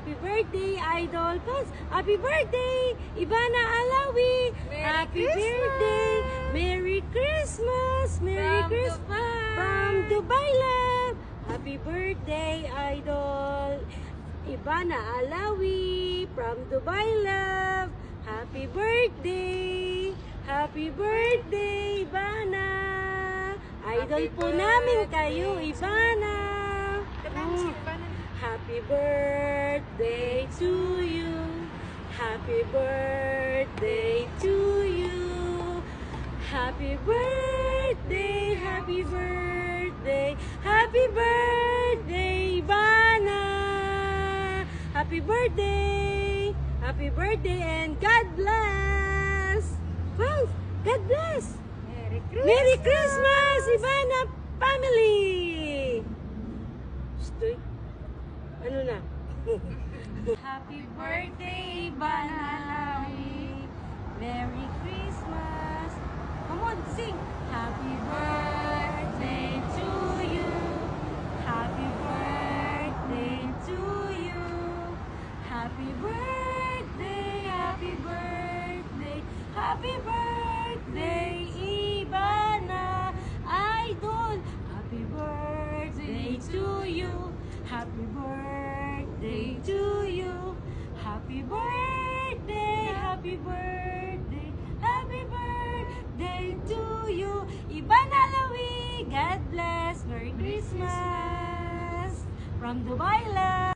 Happy birthday, Idol Pals. Happy birthday, Ivana Alawi. Happy birthday. Merry Christmas. Merry Christmas. From Dubai Love. Happy birthday, Idol Ivana Alawi. From Dubai Love. Happy birthday. Happy birthday, Ivana. Idol po namin kayo, Ivana. Happy birthday to you. Happy birthday to you. Happy birthday, happy birthday, happy birthday, Ivana. Happy birthday, and God bless. Wow, God bless. Merry Christmas, Ivana family. Stoy. Ano na? Happy birthday, Ivana Alawi. Merry Christmas. Come on, sing. Happy birthday to you. Happy birthday to you. Happy birthday, happy birthday, happy birthday, Ivana Idol. Happy birthday to you. Happy birthday to you. Happy birthday, happy birthday, happy birthday to you. Ivana Alawi, God bless. Merry Christmas. From Dubai Love.